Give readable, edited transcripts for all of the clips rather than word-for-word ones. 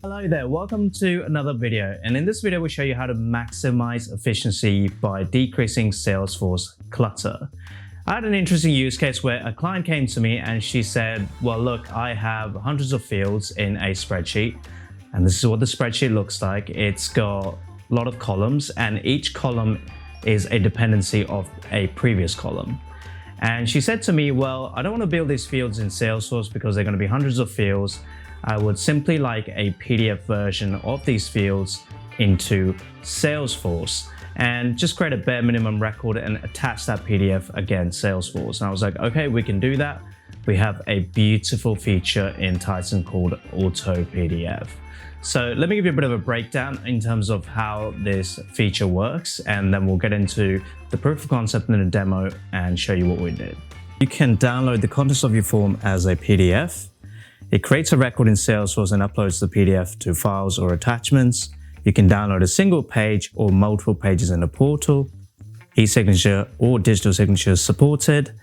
Hello there, welcome to another video, and in this video we'll show you how to maximize efficiency by decreasing Salesforce clutter. I had an interesting use case where a client came to me and she said, well look, I have hundreds of fields in a spreadsheet, and this is what the spreadsheet looks like. It's got a lot of columns and each column is a dependency of a previous column. And she said to me, well, I don't want to build these fields in Salesforce because they're going to be hundreds of fields. I would simply like a PDF version of these fields into Salesforce and just create a bare minimum record and attach that PDF against Salesforce. And I was like, okay, we can do that. We have a beautiful feature in Titan called Auto PDF. So let me give you a bit of a breakdown in terms of how this feature works, and then we'll get into the proof of concept and the demo and show you what we did. You can download the contents of your form as a PDF. It creates a record in Salesforce and uploads the PDF to files or attachments. You can download a single page or multiple pages in the portal. E-signature or digital signature is supported.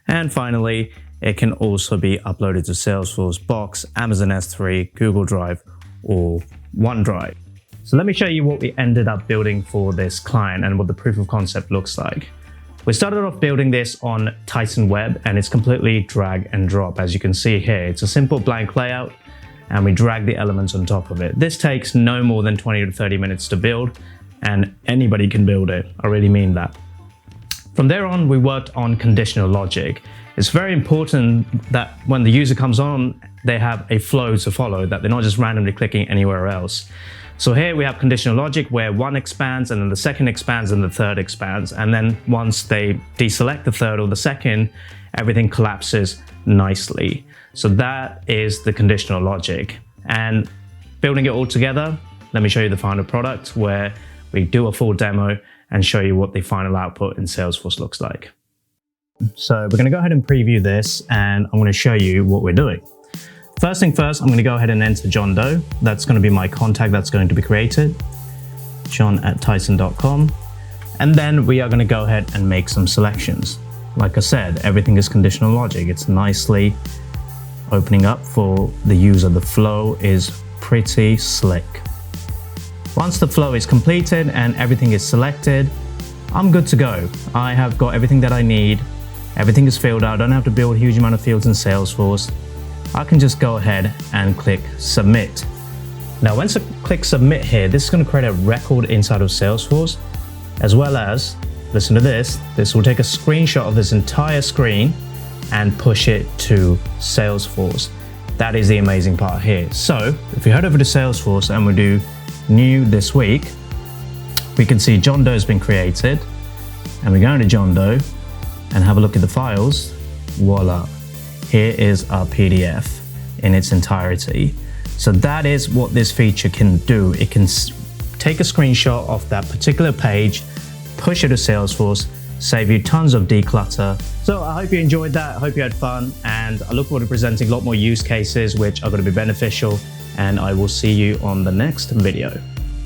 And finally, it can also be uploaded to Salesforce, Box, Amazon S3, Google Drive, or OneDrive. So let me show you what we ended up building for this client and what the proof of concept looks like. We started off building this on Titan Web, and it's completely drag and drop. As you can see here, it's a simple blank layout and we drag the elements on top of it. This takes no more than 20 to 30 minutes to build, and anybody can build it. I really mean that. From there on, we worked on conditional logic. It's very important that when the user comes on, they have a flow to follow, that they're not just randomly clicking anywhere else. So here we have conditional logic where one expands and then the second expands and the third expands. And then once they deselect the third or the second, everything collapses nicely. So that is the conditional logic. And building it all together, let me show you the final product where we do a full demo and show you what the final output in Salesforce looks like. So we're going to go ahead and preview this, and I'm going to show you what we're doing. First thing first, I'm going to go ahead and enter John Doe. That's going to be my contact that's going to be created, john@titan.com. And then we are going to go ahead and make some selections. Like I said, everything is conditional logic. It's nicely opening up for the user. The flow is pretty slick. Once the flow is completed and everything is selected, I'm good to go. I have got everything that I need. Everything is filled out. I don't have to build a huge amount of fields in Salesforce. I can just go ahead and click submit. Now, once I click submit here, this is going to create a record inside of Salesforce, as well as, listen to this will take a screenshot of this entire screen and push it to Salesforce. That is the amazing part here. So if we head over to Salesforce and we do new this week, we can see John Doe has been created, and we go into John Doe and have a look at the files. Voila. Here is our PDF in its entirety. So that is what this feature can do. It can take a screenshot of that particular page, push it to Salesforce, save you tons of declutter. So I hope you enjoyed that. I hope you had fun, and I look forward to presenting a lot more use cases which are going to be beneficial, and I will see you on the next video.